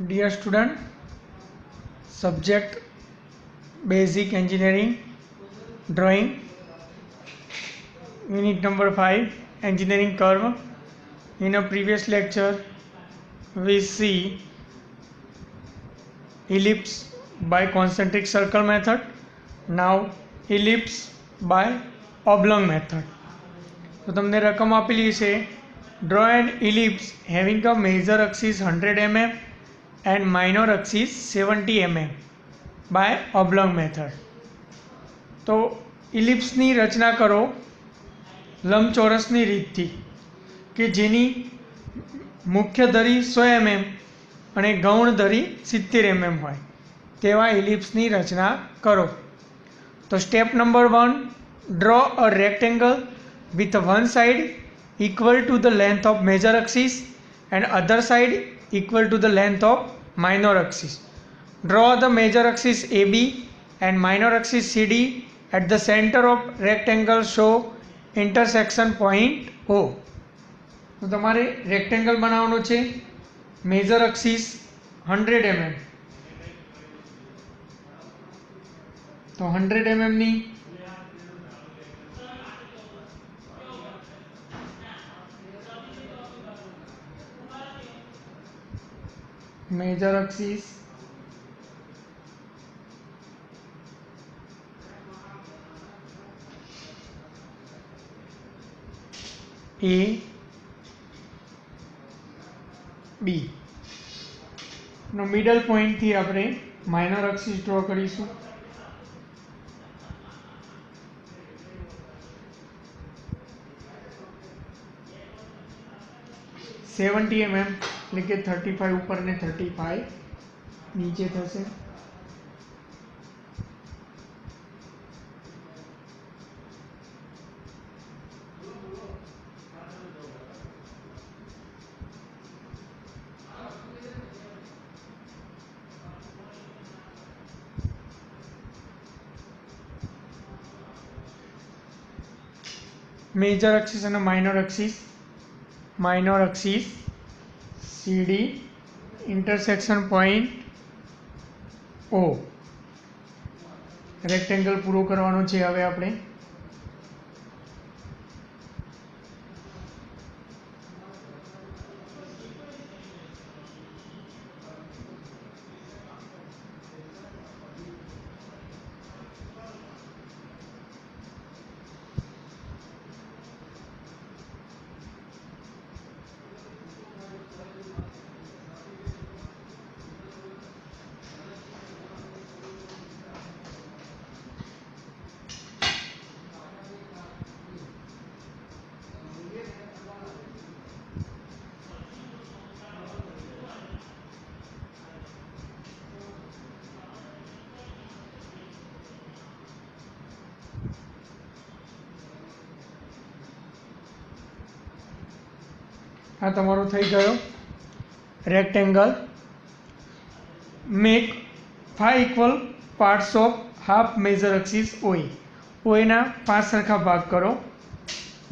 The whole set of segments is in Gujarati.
Dear student, subject basic engineering drawing, unit number 5, engineering curve. In a previous lecture, we see ellipse by concentric circle method. Now ellipse by oblong method. તો તમને રકમ આપેલી છે, draw an ellipse having a major axis 100 mm and minor axis 70 mm by oblong method. તો ઇલિપ્સની રચના કરો લંબચોરસની રીતથી કે જેની મુખ્ય ધરી 100 mm અને ગૌણ ધરી 70 mm હોય તેવા ઇલિપ્સની રચના કરો. તો step number 1, draw a rectangle with one side equal to the length of major axis and other side equal to the length of minor axis. Draw the major axis AB and minor axis CD at the center of rectangle. Show intersection point O. તો તમારે રેક્ટેંગલ બનાવવાનો છે, મેજર એક્સિસ 100 mm, તો 100 mm ની મેજર એક્સિસ A B નો મિડલ પોઈન્ટથી આપણે માઇનર એક્સિસ ડ્રો કરીશું. સેવન્ટી mm એટલે કે 35 ઉપર ને 35 નીચે થશે. મેજર એક્સિસ અને minor axis CD intersection point O. Rectangle પૂરો કરવાનો છે હવે આપણે. આ તમારો થઈ ગયો rectangle. Make 5 equal parts of half major axis OA. OA ના 5 સરખા ભાગ કરો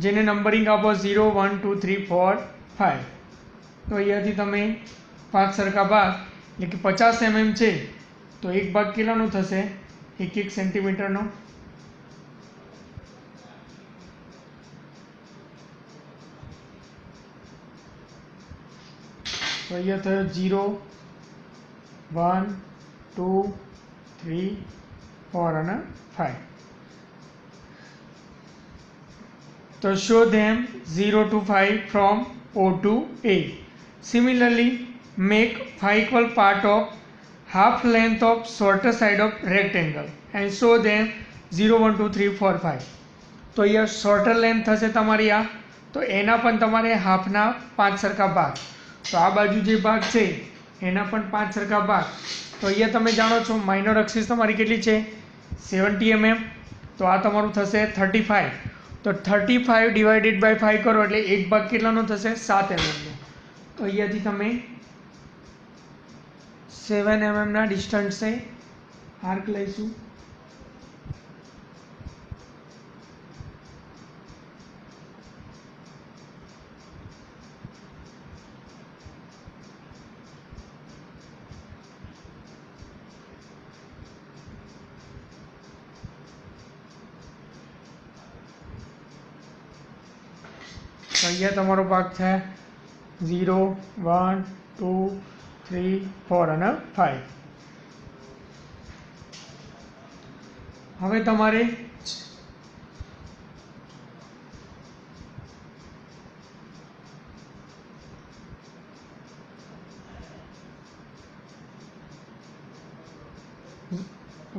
જેને નંબરિંગ આપો 0 1 2 3 4 5. તો અહીંયાથી તમે 5 સરખા ભાગ એટલે કે 50 mm છે તો એક ભાગ કેટલાનો થશે? 1 સેન્ટીમીટરનો. તો અહીંયા થયો 0 1 2 3 4 અને 5. તો show them 0 to 5 from O to A. Similarly, make 5 equal part of half length of shorter side of rectangle and show them 0 1 2 3 4 5. તો અહીંયા શોર્ટર લેન્થ થશે તમારી આ, તો એના પણ તમારે હાફના 5 સરખા ભાગ. તો આ બાજુ જે ભાગ છે એના પણ 5 સરખા ભાગ. તો અહીંયા તમે જાણો છો માઇનર એક્સિસ તમારી કેટલી છે? 70 mm. તો આ તમારું થશે 35. તો 35 ડિવાઇડેડ બાય 5 કરો એટલે એક ભાગ કેટલાનો થશે? 7 mm નો. તો અહીંયાથી તમે 7 mm ના ડિસ્ટન્સે આર્ક લઈશું. તો અહીંયા તમારો ભાગ છે 0 1 2 3 4 અને 5. હવે તમારે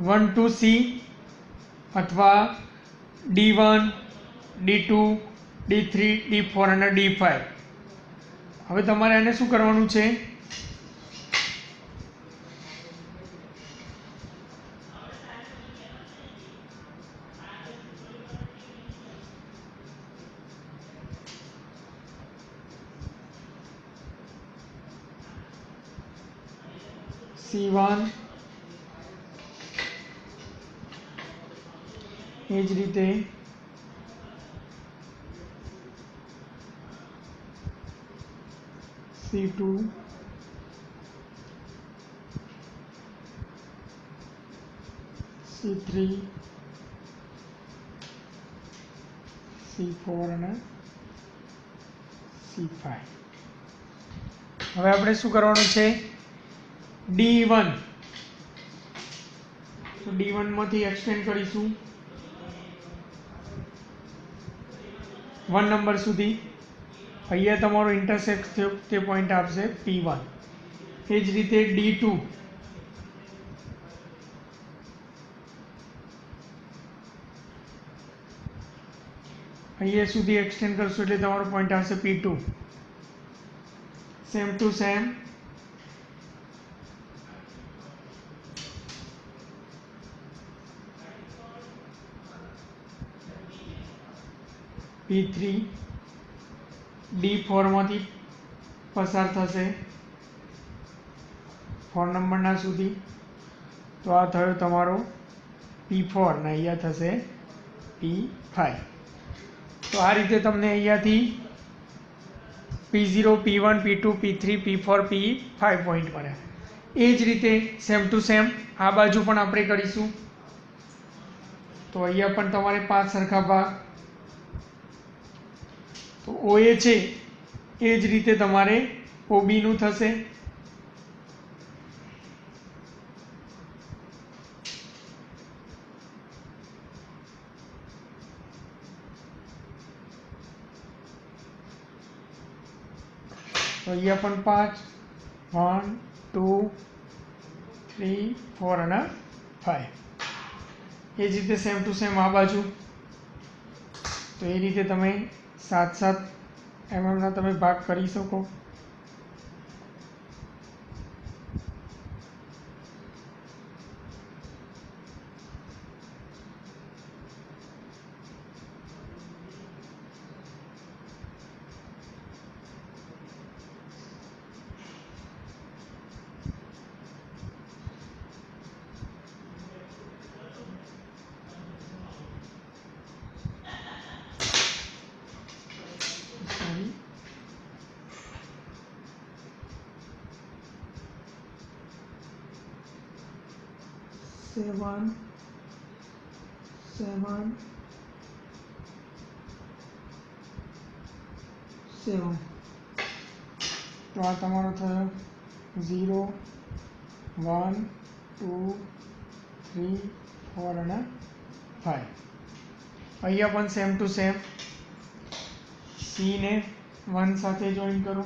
વન ટુ સી અથવા D1 D2 D3 D4 અને D5. હવે તમારે આને શું કરવાનું છે? C1 એ જ રીતે C2 C3 C4 અને C5. હવે આપણે શું કરવાનું છે? D1, તો D1 માંથી એક્સટેન્ડ કરીશું 1 નંબર સુધી. અહીંયા તમારો ઇન્ટરસેક્ટ થયો તે પોઈન્ટ આપશે P1. એ જ રીતે D2 અહીંયા સુધી એક્સટેન્ડ કરશો એટલે તમારો પોઈન્ટ આવશે P2. Same to same P3 D4 માંથી પસાર થશે 4 નંબરના સુધી, તો આ થયો તમારો P4 ને અહીંયા થશે P5. તો આ રીતે તમને અહીંયાથી P0 P1 P2 P3 P4 P5 point મળ્યા. એ જ રીતે સેમ ટુ સેમ આ બાજુ પણ આપણે કરીશું. તો અહીંયા પણ તમારે 5 સરખા ભાગ, તો OA છે એ જ રીતે તમારે OB નું થશે. તો અહીંયા પણ 5 1 2 3 4 અને 5. એ જ રીતે સેમ ટુ સેમ આ બાજુ. તો એ રીતે તમે 7-7 mm તમે ભાગ કરી શકો. Seven, 7. તો આ તમારો થયો 0 1 2 3 4 અને 5. અહીંયા પણ સેમ ટુ સેમ C ને 1 સાથે જોઈન કરો.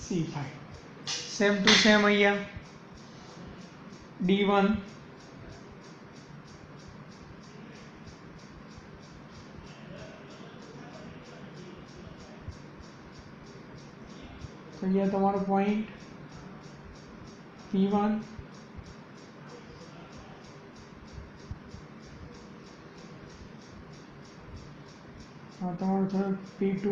C5 સેમ ટુ સેમ અહીંયા D1 તો અહીંયા તમારો પોઈન્ટ P1 અને આ તમારું થયું P2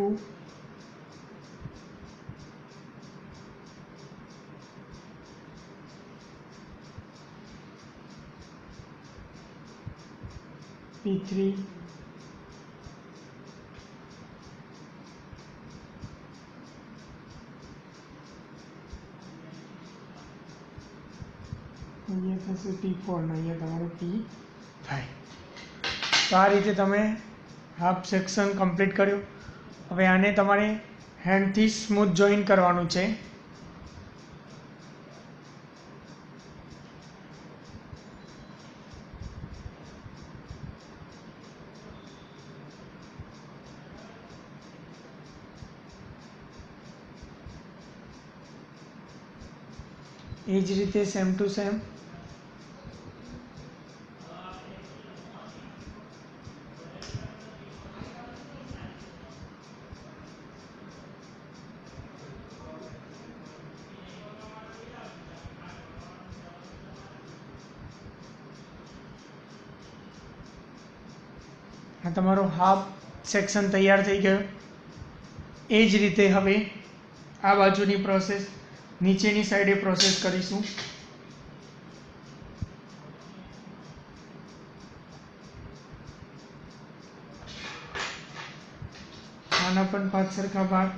P3 અહીંયા થશે P4 ને અહીંયા તમારું P5. તો આ રીતે તમે હાફ સેક્શન કમ્પ્લીટ કર્યું. હવે આને તમારે હેન્ડથી સ્મૂથ જોઈન કરવાનું છે. એ જ રીતે સેમ ટુ સેમ આ તમારો હાફ સેક્શન તૈયાર થઈ ગયો. એ જ રીતે હવે આ બાજુની પ્રોસેસ નીચેની સાઈડે પ્રોસેસ કરીશું. આના પણ 5 સરખા ભાગ.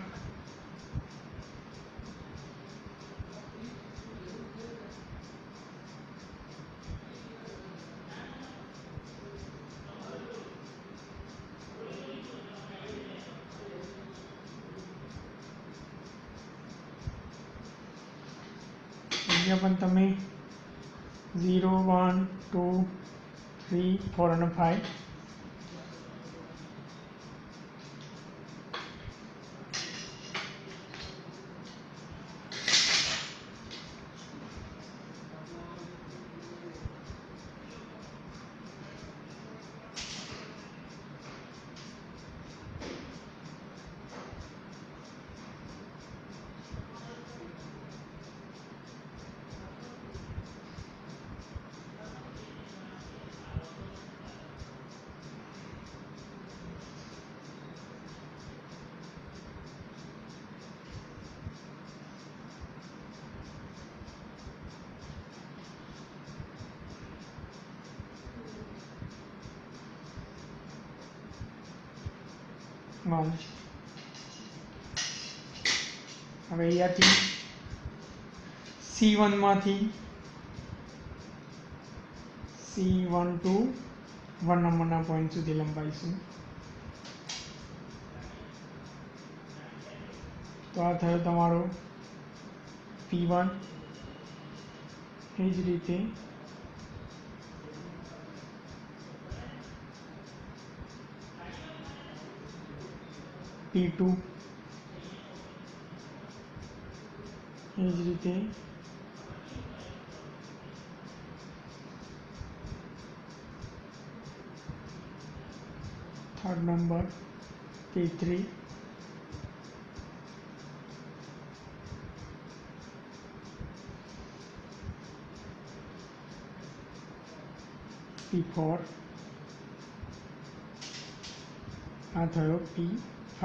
અહીંયા પણ તમે 0 1 2 3 4 અને 5 હવે અહીંયાથી C1 માંથી C1 to 1 નંબરના પોઈન્ટ સુધી લંબાઈશું. તો આ થયો તમારો P1. એ જ રીતે P2 એ જ રીતે થર્ડ નંબર P3 P4 આ થયો P5.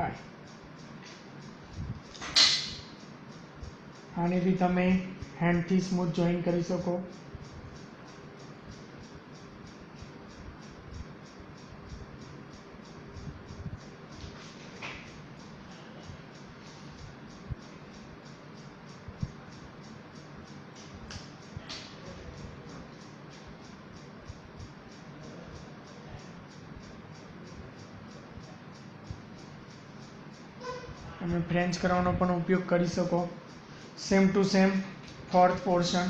આને બી તમે હેન્ડથી સ્મૂથ જોઈન કરી શકો. તમે ફ્રેન્ચ કરવાનો પણ ઉપયોગ કરી શકો. Same to same fourth portion.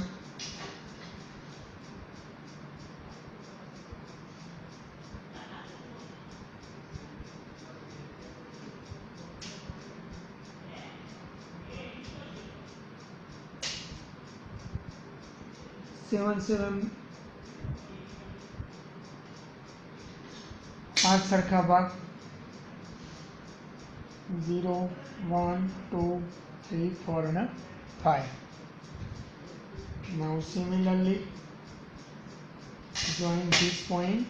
Seven 5 સરખા ભાગ. 0 1 2 3 4 અને 5. Now similarly join this point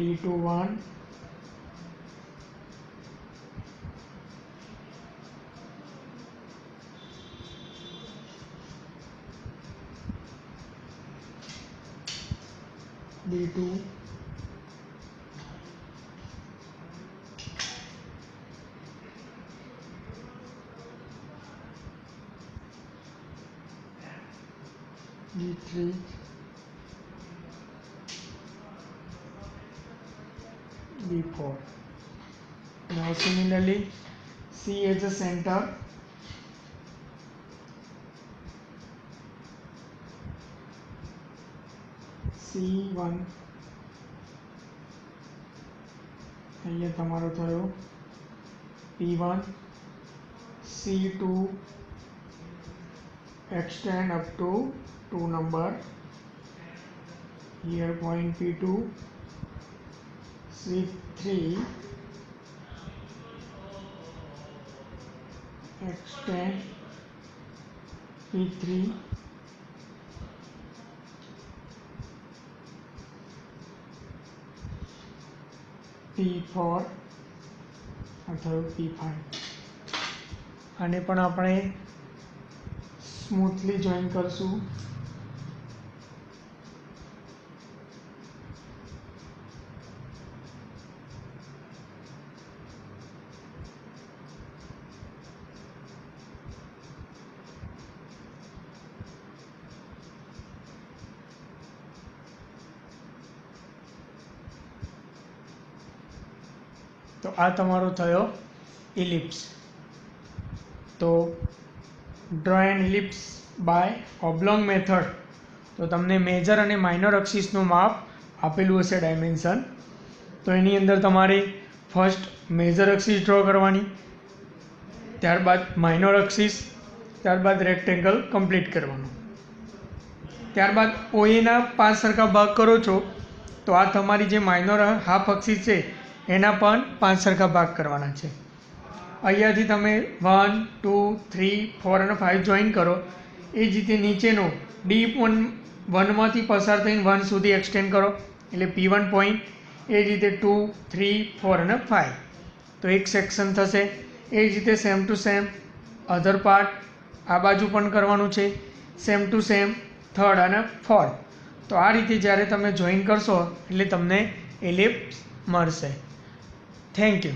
D21 D2 D3 D4. Now similarly, C as a center, C1 અહીંયા તમારો થયો P1, C2 extend up to 2 number, here point P2, C3 extend P3, P4 અથવા P5. આને પણ આપણે સ્મૂથલી જોઈન કરશું. તો આ તમારો થયો ઇલિપ્સ. તો draw an ellipse by oblong method. તો તમને મેજર અને માઇનર અક્ષિસનું માપ આપેલું હશે ડાયમેન્શન. તો એની અંદર તમારે ફર્સ્ટ મેજર અક્ષિસ ડ્રો કરવાની, ત્યારબાદ માઇનર અક્ષિસ, ત્યારબાદ રેક્ટેંગલ કમ્પ્લીટ કરવાનું. ત્યારબાદ ઓએના 5 સરખા ભાગ કરો છો તો આ તમારી જે માઇનર હાફ અક્ષિસ છે એના પણ 5 સરખા ભાગ કરવાના છે. અહીંયાથી તમે 1, 2, 3, 4 અને 5 જોઈન કરો. એ જ રીતે નીચેનો D1માંથી પસાર થઈને 1 સુધી એક્સટેન્ડ કરો એટલે P1 પોઈન્ટ. એ જ રીતે 2, 3, 4 અને 5 તો એક સેક્શન થશે. એ જ રીતે same to same other part આ બાજુ પણ કરવાનું છે, સેમ ટુ સેમ થર્ડ અને ફોર્થ. તો આ રીતે જ્યારે તમે જોઈન કરશો એટલે તમને એલિપ્સ મળશે. Thank you.